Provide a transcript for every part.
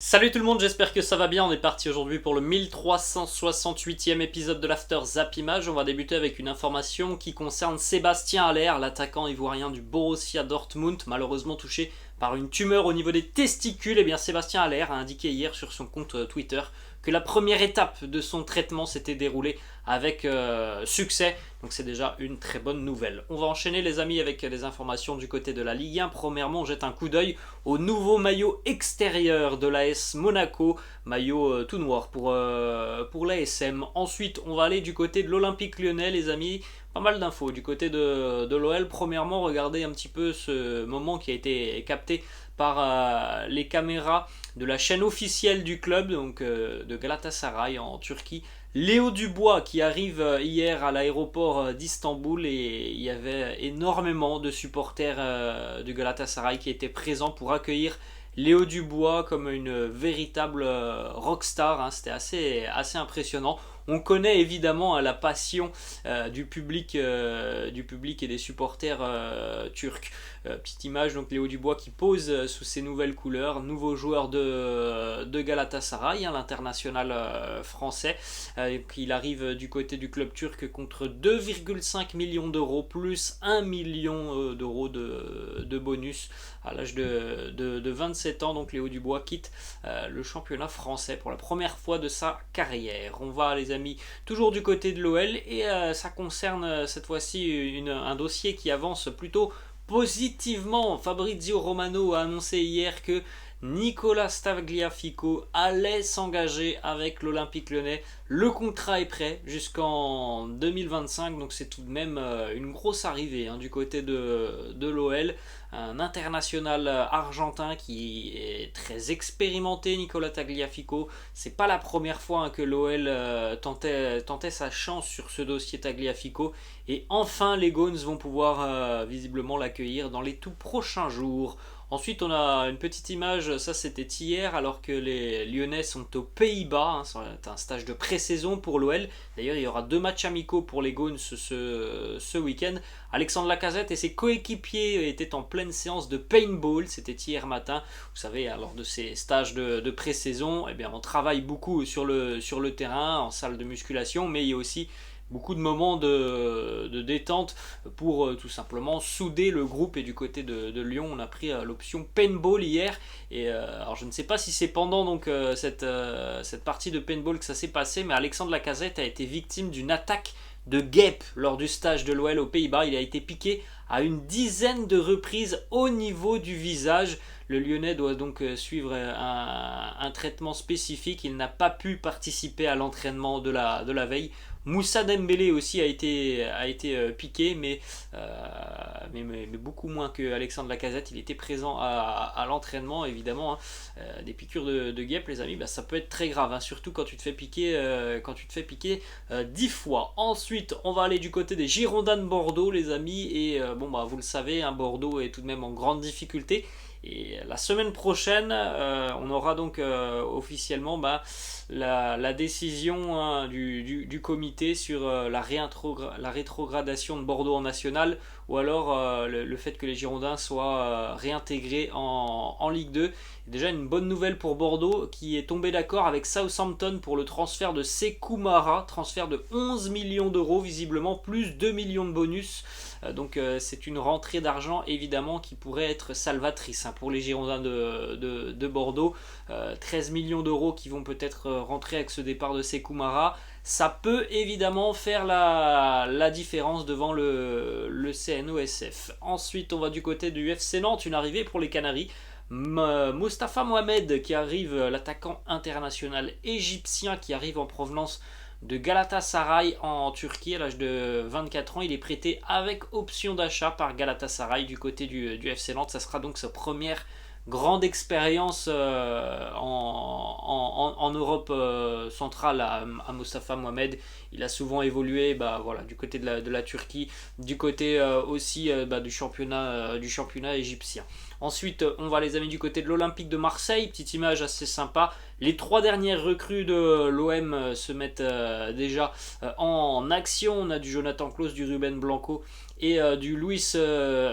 Salut tout le monde, j'espère que ça va bien. On est parti aujourd'hui pour le 1368e épisode de l'After Zap Image. On va débuter avec une information qui concerne Sébastien Haller, l'attaquant ivoirien du Borussia Dortmund, malheureusement touché par une tumeur au niveau des testicules. Et bien Sébastien Haller a indiqué hier sur son compte Twitter que la première étape de son traitement s'était déroulée avec succès. Donc c'est déjà une très bonne nouvelle. On va enchaîner les amis avec les informations du côté de la Ligue 1. Premièrement, on jette un coup d'œil au nouveau maillot extérieur de l'AS Monaco, maillot tout noir pour l'ASM. Ensuite, on va aller du côté de l'Olympique Lyonnais les amis. Pas mal d'infos du côté de l'OL. Premièrement, regardez un petit peu ce moment qui a été capté par les caméras de la chaîne officielle du club, donc de Galatasaray en Turquie. Léo Dubois qui arrive hier à l'aéroport d'Istanbul et il y avait énormément de supporters du Galatasaray qui étaient présents pour accueillir Léo Dubois comme une véritable rockstar, hein. C'était assez impressionnant. On connaît évidemment la passion du public et des supporters turcs. Petite image, donc Léo Dubois qui pose sous ses nouvelles couleurs, nouveau joueur de Galatasaray, hein, l'international français. Il arrive du côté du club turc contre 2,5 millions d'euros plus 1 million d'euros de bonus à l'âge de 27 ans. Donc Léo Dubois quitte le championnat français pour la première fois de sa carrière. On va les amis toujours du côté de l'OL et ça concerne cette fois-ci un dossier qui avance plutôt positivement. Fabrizio Romano a annoncé hier que Nicolas Tagliafico allait s'engager avec l'Olympique Lyonnais. Le contrat est prêt jusqu'en 2025, donc c'est tout de même une grosse arrivée, hein, du côté de l'OL. Un international argentin qui est très expérimenté, Nicolas Tagliafico. C'est pas la première fois, hein, que l'OL tentait sa chance sur ce dossier Tagliafico. Et enfin, les Gones vont pouvoir visiblement l'accueillir dans les tout prochains jours. Ensuite, on a une petite image, ça c'était hier, alors que les Lyonnais sont aux Pays-Bas, hein, c'est un stage de pré-saison pour l'OL. D'ailleurs, il y aura 2 matchs amicaux pour les Gones ce week-end. Alexandre Lacazette et ses coéquipiers étaient en pleine séance de paintball, c'était hier matin. Vous savez, lors de ces stages de pré-saison, eh bien, on travaille beaucoup sur le terrain, en salle de musculation, mais il y a aussi beaucoup de moments de détente pour tout simplement souder le groupe. Et du côté de Lyon, on a pris l'option paintball hier. Et alors je ne sais pas si c'est pendant donc cette partie de paintball que ça s'est passé, mais Alexandre Lacazette a été victime d'une attaque de guêpe lors du stage de l'OL aux Pays-Bas. Il a été piqué à une dizaine de reprises au niveau du visage. Le Lyonnais doit donc suivre un traitement spécifique. Il n'a pas pu participer à l'entraînement de la veille. Moussa Dembélé aussi a été piqué, mais beaucoup moins que Alexandre Lacazette. Il était présent à l'entraînement, évidemment, hein. Des piqûres de guêpe, les amis, ça peut être très grave, hein, surtout quand tu te fais piquer, 10 fois. Ensuite, on va aller du côté des Girondins de Bordeaux, les amis, et vous le savez, hein, Bordeaux est tout de même en grande difficulté. Et la semaine prochaine, on aura donc officiellement la décision, hein, du comité sur la rétrogradation de Bordeaux en national, ou alors le fait que les Girondins soient réintégrés en Ligue 2. Et déjà une bonne nouvelle pour Bordeaux qui est tombé d'accord avec Southampton pour le transfert de Sékou Mara, transfert de 11 millions d'euros visiblement, plus 2 millions de bonus. Donc c'est une rentrée d'argent évidemment qui pourrait être salvatrice, hein, pour les Girondins de Bordeaux. 13 millions d'euros qui vont peut-être rentrer avec ce départ de Sékou Mara. Ça peut évidemment faire la différence devant le CNOSF. Ensuite, on va du côté du FC Nantes, une arrivée pour les Canaries. Mostafa Mohamed qui arrive, l'attaquant international égyptien qui arrive en provenance de Galatasaray en Turquie à l'âge de 24 ans. Il est prêté avec option d'achat par Galatasaray du côté du FC Nantes. Ça sera donc sa première grande expérience en Europe centrale à Mostafa Mohamed. Il a souvent évolué du côté de la Turquie, du côté aussi du championnat égyptien. Ensuite, on va les amis du côté de l'Olympique de Marseille. Petite image assez sympa. Les 3 dernières recrues de l'OM se mettent déjà en action. On a du Jonathan Klaus, du Ruben Blanco et du Luis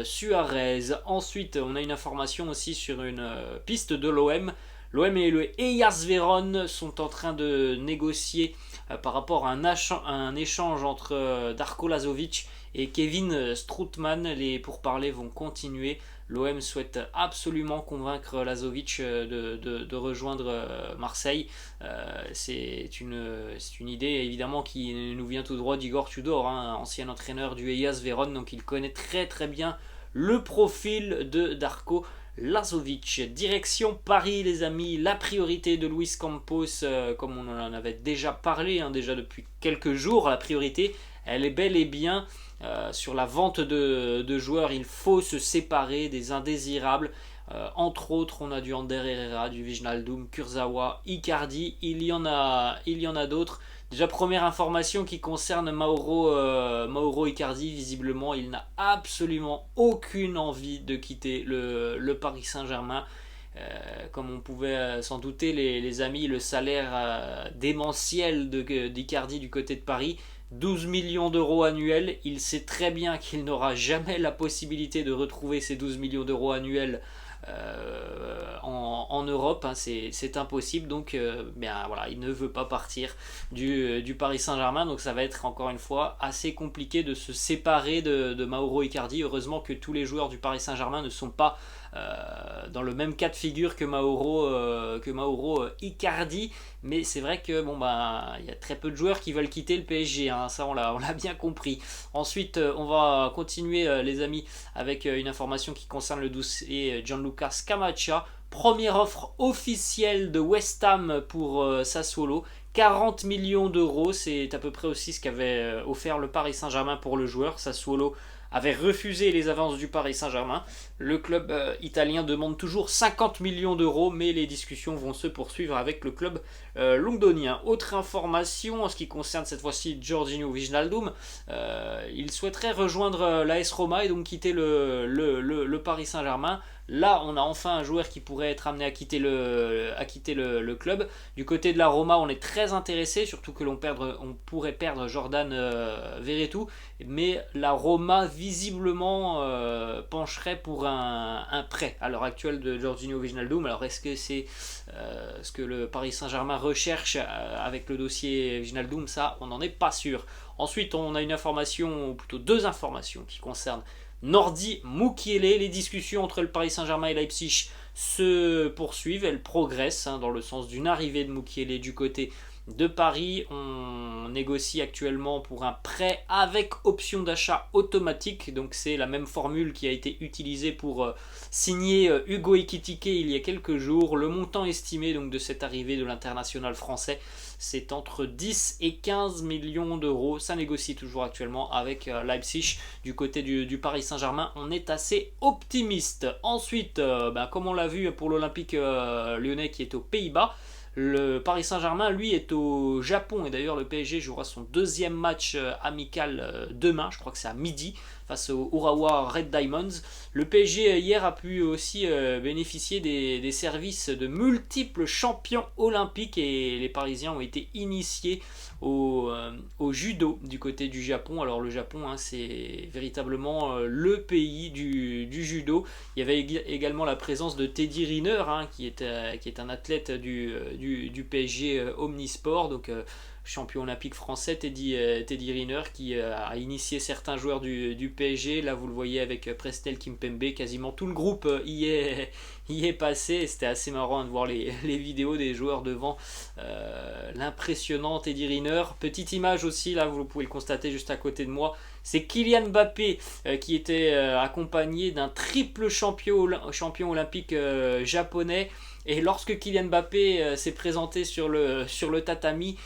Suarez. Ensuite, on a une information aussi sur une piste de l'OM. L'OM et le Hellas Vérone sont en train de négocier par rapport à un échange entre Darko Lazovic et Kevin Strootman. Les pourparlers vont continuer. L'OM souhaite absolument convaincre Lazovic de rejoindre Marseille. C'est une idée évidemment qui nous vient tout droit d'Igor Tudor, hein, ancien entraîneur du Hellas Vérone, donc il connaît très très bien le profil de Darko Lazovic. Direction Paris les amis, la priorité de Luis Campos, comme on en avait déjà parlé, hein, déjà depuis quelques jours, la priorité elle est bel et bien sur la vente de joueurs. Il faut se séparer des indésirables. Entre autres, on a du Ander Herrera, du Wijnaldum, Kurzawa, Icardi, il y en a d'autres. Déjà, première information qui concerne Mauro Icardi, visiblement, il n'a absolument aucune envie de quitter le Paris Saint-Germain. Comme on pouvait s'en douter, les amis, le salaire démentiel d'Icardi du côté de Paris, 12 millions d'euros annuels. Il sait très bien qu'il n'aura jamais la possibilité de retrouver ces 12 millions d'euros annuels en Europe, hein, c'est impossible, donc bien, voilà, il ne veut pas partir du Paris Saint-Germain, donc ça va être encore une fois assez compliqué de se séparer de Mauro Icardi. Heureusement que tous les joueurs du Paris Saint-Germain ne sont pas dans le même cas de figure que Mauro Icardi, mais c'est vrai que bon bah il y a très peu de joueurs qui veulent quitter le PSG, hein, ça on l'a bien compris. Ensuite on va continuer les amis avec une information qui concerne le dossier Gianluca Scamacca. Première offre officielle de West Ham pour Sassuolo, 40 millions d'euros, c'est à peu près aussi ce qu'avait offert le Paris Saint-Germain pour le joueur. Sassuolo avait refusé les avances du Paris Saint-Germain. Le club italien demande toujours 50 millions d'euros, mais les discussions vont se poursuivre avec le club londonien. Autre information en ce qui concerne cette fois-ci Georginio Wijnaldum, il souhaiterait rejoindre l'AS Roma et donc quitter le Paris Saint-Germain. Là, on a enfin un joueur qui pourrait être amené à quitter le club. Du côté de la Roma, on est très intéressé, surtout que on pourrait perdre Jordan Verretou. Mais la Roma, visiblement, pencherait pour un prêt à l'heure actuelle de Georginio Wijnaldum. Alors, est-ce que c'est ce que le Paris Saint-Germain recherche avec le dossier Wijnaldum? Ça, on n'en est pas sûr. Ensuite, on a une information, ou plutôt deux informations, qui concernent Nordi Mukiele. Les discussions entre le Paris Saint-Germain et Leipzig se poursuivent, elles progressent dans le sens d'une arrivée de Mukiele du côté de Paris. On négocie actuellement pour un prêt avec option d'achat automatique, donc c'est la même formule qui a été utilisée pour signer Hugo Ekitike il y a quelques jours. Le montant estimé donc de cette arrivée de l'international français, c'est entre 10 et 15 millions d'euros. Ça négocie toujours actuellement avec Leipzig. Du côté du Paris Saint-Germain, on est assez optimiste. Ensuite, comme on l'a vu pour l'Olympique lyonnais qui est aux Pays-Bas, le Paris Saint-Germain, lui, est au Japon. Et d'ailleurs, le PSG jouera son deuxième match amical demain. Je crois que c'est à midi, face au Urawa Red Diamonds. Le PSG, hier, a pu aussi bénéficier des services de multiples champions olympiques. Et les Parisiens ont été initiés au judo du côté du Japon. Alors, le Japon, hein, c'est véritablement le pays du judo. Il y avait également la présence de Teddy Riner, hein, qui est un athlète du PSG Omnisport, donc champion olympique français, Teddy Riner, qui a initié certains joueurs du PSG. Là vous le voyez avec Presnel Kimpembe, quasiment tout le groupe y est passé. C'était assez marrant de voir les vidéos des joueurs devant l'impressionnant Teddy Riner. Petite image aussi, là vous pouvez le constater juste à côté de moi, c'est Kylian Mbappé qui était accompagné d'un triple champion olympique japonais. Et lorsque Kylian Mbappé s'est présenté sur le tatami,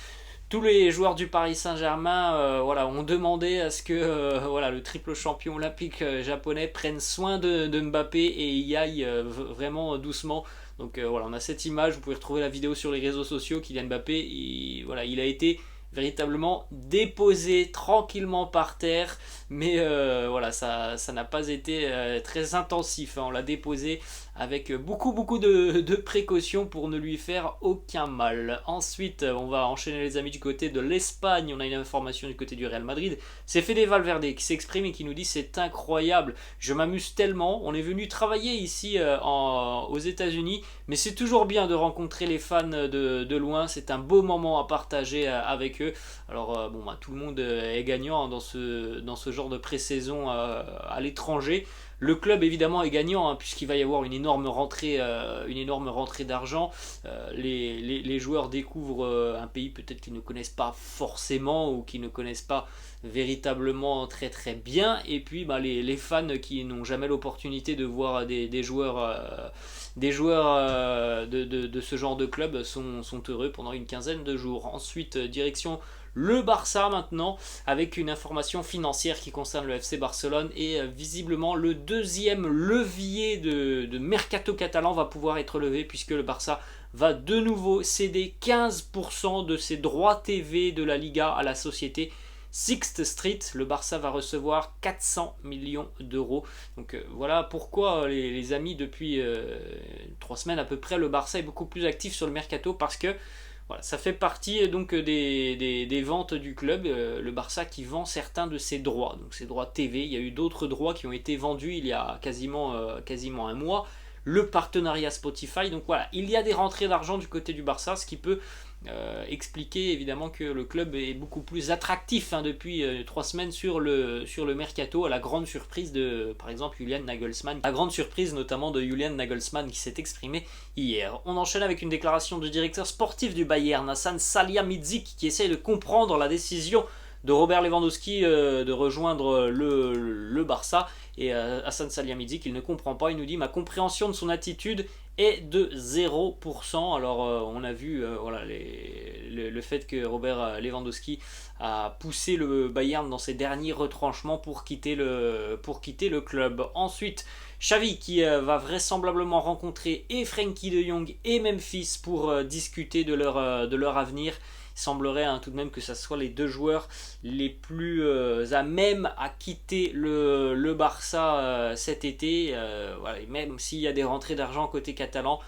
tous les joueurs du Paris Saint-Germain ont demandé à ce que le triple champion olympique japonais prenne soin de Mbappé et y aille vraiment doucement. Donc on a cette image, vous pouvez retrouver la vidéo sur les réseaux sociaux. Kylian Mbappé, il a été véritablement déposé tranquillement par terre, mais voilà, ça n'a pas été très intensif, hein. On l'a déposé avec beaucoup de précautions pour ne lui faire aucun mal. Ensuite, on va enchaîner les amis du côté de l'Espagne. On a une information du côté du Real Madrid. C'est Fede Valverde qui s'exprime et qui nous dit: c'est incroyable, je m'amuse tellement, on est venu travailler ici aux États-Unis, mais c'est toujours bien de rencontrer les fans de loin, c'est un beau moment à partager avec eux. Alors bon, tout le monde est gagnant dans ce genre de pré-saison à l'étranger. Le club évidemment est gagnant, hein, puisqu'il va y avoir une énorme rentrée d'argent. Les joueurs découvrent un pays peut-être qu'ils ne connaissent pas forcément ou qu'ils ne connaissent pas véritablement très très bien. Et puis les fans qui n'ont jamais l'opportunité de voir des joueurs de ce genre de club sont heureux pendant une quinzaine de jours. Ensuite, direction le Barça maintenant, avec une information financière qui concerne le FC Barcelone, et visiblement le deuxième levier de mercato catalan va pouvoir être levé, puisque le Barça va de nouveau céder 15% de ses droits TV de la Liga à la société Sixth Street. Le Barça va recevoir 400 millions d'euros. Donc voilà pourquoi les amis, depuis 3 semaines à peu près, le Barça est beaucoup plus actif sur le mercato, parce que voilà, ça fait partie donc des ventes du club, le Barça qui vend certains de ses droits, donc ses droits TV. Il y a eu d'autres droits qui ont été vendus il y a quasiment un mois, le partenariat Spotify. Donc voilà, il y a des rentrées d'argent du côté du Barça, ce qui peut expliquer évidemment que le club est beaucoup plus attractif, hein, depuis 3 semaines sur le mercato, à la grande surprise de, par exemple, Julian Nagelsmann. La grande surprise notamment de Julian Nagelsmann qui s'est exprimé hier. On enchaîne avec une déclaration du directeur sportif du Bayern, Hasan Salihamidzic, qui essaye de comprendre la décision de Robert Lewandowski de rejoindre le Barça. Et Hasan Salihamidzic, il ne comprend pas, il nous dit: ma compréhension de son attitude est de 0%. Alors on a vu voilà, le fait que Robert Lewandowski a poussé le Bayern dans ses derniers retranchements pour quitter le club. Ensuite, Xavi qui va vraisemblablement rencontrer et Frenkie de Jong et Memphis pour discuter de leur avenir. Il semblerait, hein, tout de même, que ce soit les deux joueurs les plus à même à quitter le Barça cet été. Voilà, et même s'il y a des rentrées d'argent côté catalan,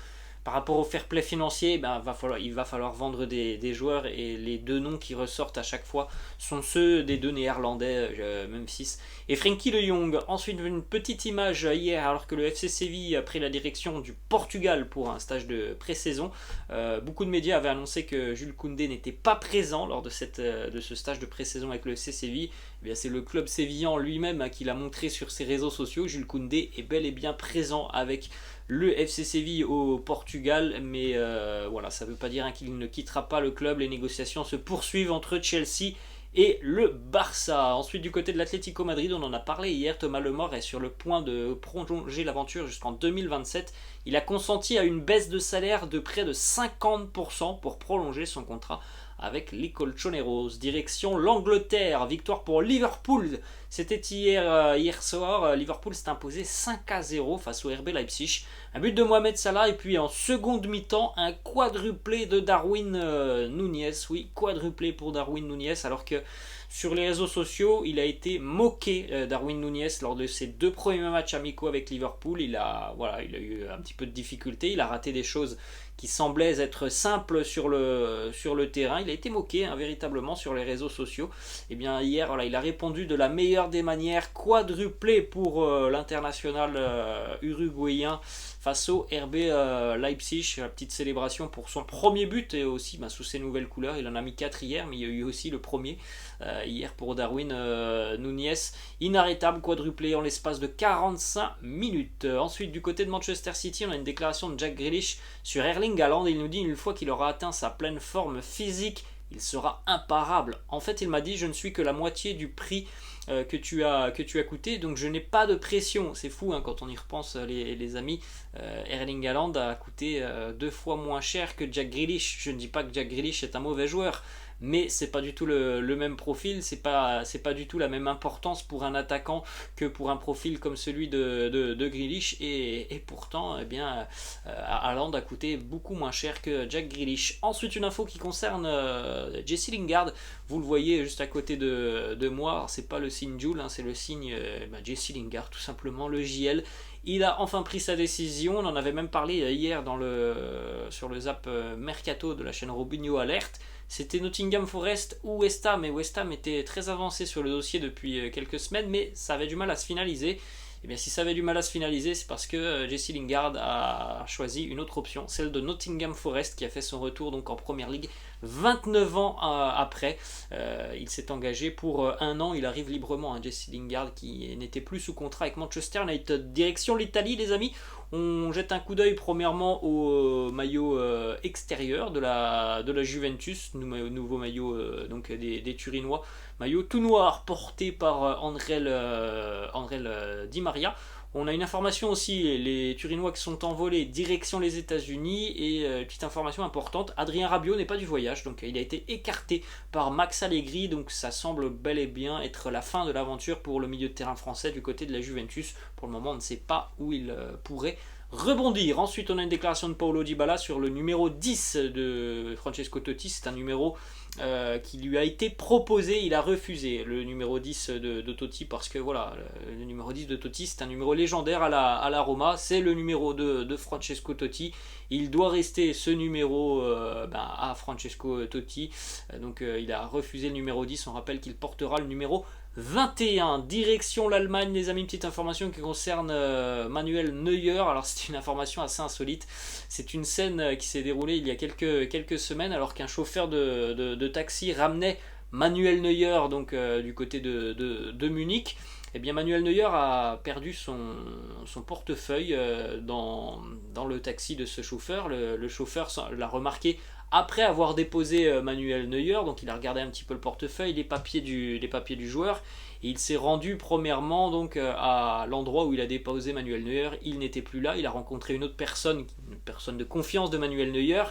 par rapport au fair play financier, il va falloir vendre des joueurs, et les deux noms qui ressortent à chaque fois sont ceux des deux néerlandais, Memphis et Frenkie de Jong. Ensuite, une petite image hier, alors que le FC Séville a pris la direction du Portugal pour un stage de pré-saison. Beaucoup de médias avaient annoncé que Jules Koundé n'était pas présent lors de ce stage de pré-saison avec le FC Séville. Eh bien, c'est le club sévillan lui-même, hein, qui l'a montré sur ses réseaux sociaux. Jules Koundé est bel et bien présent avec le FC Séville au Portugal, mais voilà, ça ne veut pas dire, hein, qu'il ne quittera pas le club. Les négociations se poursuivent entre Chelsea et le Barça. Ensuite, du côté de l'Atlético Madrid, on en a parlé hier, Thomas Lemar est sur le point de prolonger l'aventure jusqu'en 2027. Il a consenti à une baisse de salaire de près de 50% pour prolonger son contrat avec les Colchoneros. Direction l'Angleterre, victoire pour Liverpool. C'était hier soir. Liverpool s'est imposé 5-0 face au RB Leipzig. Un but de Mohamed Salah, et puis en seconde mi-temps, un quadruplé de Darwin Núñez. Oui, quadruplé pour Darwin Núñez, alors que sur les réseaux sociaux, il a été moqué, Darwin Núñez, lors de ses 2 premiers matchs amicaux avec Liverpool. Il a eu un petit peu de difficulté, il a raté des choses qui semblaient être simples sur le terrain. Il a été moqué, hein, véritablement, sur les réseaux sociaux. Et bien hier, voilà, il a répondu de la meilleure des manières, quadruplé pour l'international uruguayen face au RB Leipzig. La petite célébration pour son premier but, et aussi sous ses nouvelles couleurs. Il en a mis 4 hier, mais il y a eu aussi le premier hier pour Darwin Núñez. Inarrêtable, quadruplé en l'espace de 45 minutes. Ensuite, du côté de Manchester City, on a une déclaration de Jack Grealish sur Erling Haaland. Il nous dit: une fois qu'il aura atteint sa pleine forme physique, il sera imparable. En fait, il m'a dit: je ne suis que la moitié du prix que tu as coûté. Donc je n'ai pas de pression. C'est fou hein, quand on y repense, les amis. Erling Haaland a coûté 2 fois moins cher que Jack Grealish. Je ne dis pas que Jack Grealish est un mauvais joueur, mais c'est pas du tout le même profil, c'est pas du tout la même importance pour un attaquant que pour un profil comme celui de Grealish, et pourtant, eh bien, Haaland a coûté beaucoup moins cher que Jack Grealish. Ensuite, une info qui concerne Jesse Lingard, vous le voyez juste à côté de moi. Alors, c'est pas le signe Joule, hein, c'est le signe Jesse Lingard, tout simplement, le JL. Il a enfin pris sa décision, on en avait même parlé hier sur le Zap Mercato de la chaîne Robinho Alert. C'était Nottingham Forest ou West Ham, et West Ham était très avancé sur le dossier depuis quelques semaines, mais ça avait du mal à se finaliser. Et bien si ça avait du mal à se finaliser, c'est parce que Jesse Lingard a choisi une autre option, celle de Nottingham Forest, qui a fait son retour donc en Première Ligue 29 ans après. Il s'est engagé pour 1 an, il arrive librement, hein, Jesse Lingard, qui n'était plus sous contrat avec Manchester United. Direction l'Italie, les amis. On jette un coup d'œil premièrement au maillot extérieur de la Juventus, nouveau maillot donc des Turinois, maillot tout noir porté par Andrel Di Maria. On a une information aussi, les Turinois qui sont envolés direction les États-Unis, et petite information importante, Adrien Rabiot n'est pas du voyage, donc il a été écarté par Max Allegri, donc ça semble bel et bien être la fin de l'aventure pour le milieu de terrain français du côté de la Juventus. Pour le moment, on ne sait pas où il pourrait rebondir. Ensuite, on a une déclaration de Paulo Dybala sur le numéro 10 de Francesco Totti. C'est un numéro qui lui a été proposé, il a refusé le numéro 10 de Totti, parce que voilà, le numéro 10 de Totti, c'est un numéro légendaire à la Roma, c'est le numéro de Francesco Totti, il doit rester ce numéro à Francesco Totti, donc il a refusé le numéro 10. On rappelle qu'il portera le numéro 21. Direction l'Allemagne, les amis, une petite information qui concerne Manuel Neuer. Alors c'est une information assez insolite, c'est une scène qui s'est déroulée il y a quelques semaines, alors qu'un chauffeur de taxi ramenait Manuel Neuer donc du côté de Munich. Eh bien Manuel Neuer a perdu son portefeuille dans le taxi de ce chauffeur. Le chauffeur l'a remarqué après avoir déposé Manuel Neuer, donc il a regardé un petit peu le portefeuille, les papiers du joueur, et il s'est rendu premièrement donc à l'endroit où il a déposé Manuel Neuer. Il n'était plus là, il a rencontré une personne de confiance de Manuel Neuer,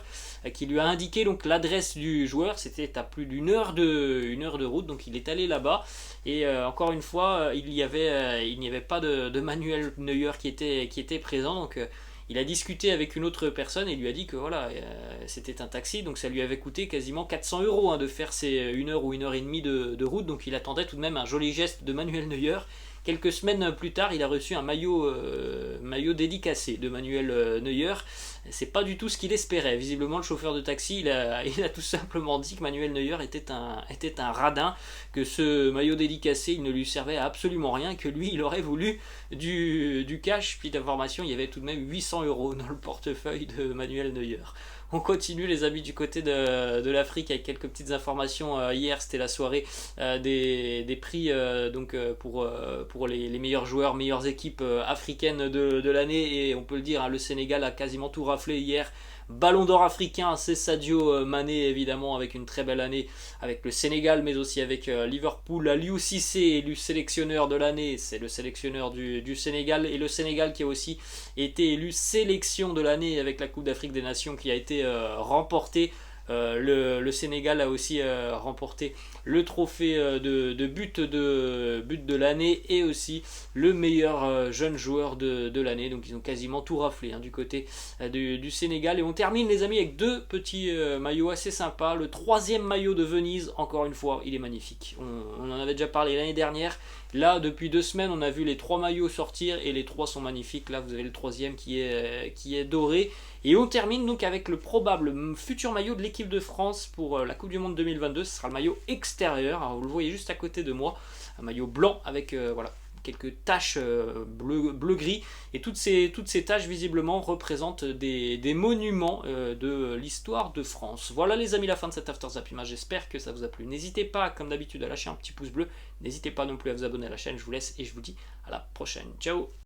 qui lui a indiqué donc l'adresse du joueur. C'était à plus d'une heure de route, donc il est allé là-bas, et encore une fois il n'y avait pas de Manuel Neuer qui était présent, donc il a discuté avec une autre personne et lui a dit que voilà, c'était un taxi, donc ça lui avait coûté quasiment 400 € hein, de faire ces 1 heure ou 1 heure et demie de route, donc il attendait tout de même un joli geste de Manuel Neuer. Quelques semaines plus tard, il a reçu un maillot dédicacé de Manuel Neuer. C'est pas du tout ce qu'il espérait. Visiblement, le chauffeur de taxi, il a tout simplement dit que Manuel Neuer était un radin, que ce maillot dédicacé, il ne lui servait à absolument rien, que lui, il aurait voulu du cash. Puis d'information, il y avait tout de même 800 € dans le portefeuille de Manuel Neuer. On continue, les amis, du côté de l'Afrique avec quelques petites informations. Hier, c'était la soirée des prix pour les meilleurs joueurs, meilleures équipes africaines de l'année, et on peut le dire, hein, le Sénégal a quasiment tout raflé hier. Ballon d'or africain, c'est Sadio Mané, évidemment, avec une très belle année avec le Sénégal, mais aussi avec Liverpool. Aliou Cissé, élu sélectionneur de l'année, c'est le sélectionneur du Sénégal, et le Sénégal qui a aussi été élu sélection de l'année avec la Coupe d'Afrique des Nations qui a été remportée. Le Sénégal a aussi remporté le trophée de but de l'année, et aussi le meilleur jeune joueur de l'année. Donc ils ont quasiment tout raflé hein, du côté du Sénégal. Et on termine, les amis, avec 2 petits maillots assez sympas. Le 3e maillot de Venise, encore une fois, il est magnifique. On en avait déjà parlé l'année dernière. Là, depuis 2 semaines, on a vu les 3 maillots sortir, et les 3 sont magnifiques. Là, vous avez le 3e qui est doré. Et on termine donc avec le probable futur maillot de l'équipe de France pour la Coupe du Monde 2022. Ce sera le maillot extérieur. Alors, vous le voyez juste à côté de moi, un maillot blanc avec voilà, quelques taches bleu-gris. Et toutes ces taches, visiblement, représentent des monuments de l'histoire de France. Voilà, les amis, la fin de cet After Zap Image. J'espère que ça vous a plu. N'hésitez pas, comme d'habitude, à lâcher un petit pouce bleu. N'hésitez pas non plus à vous abonner à la chaîne. Je vous laisse et je vous dis à la prochaine. Ciao!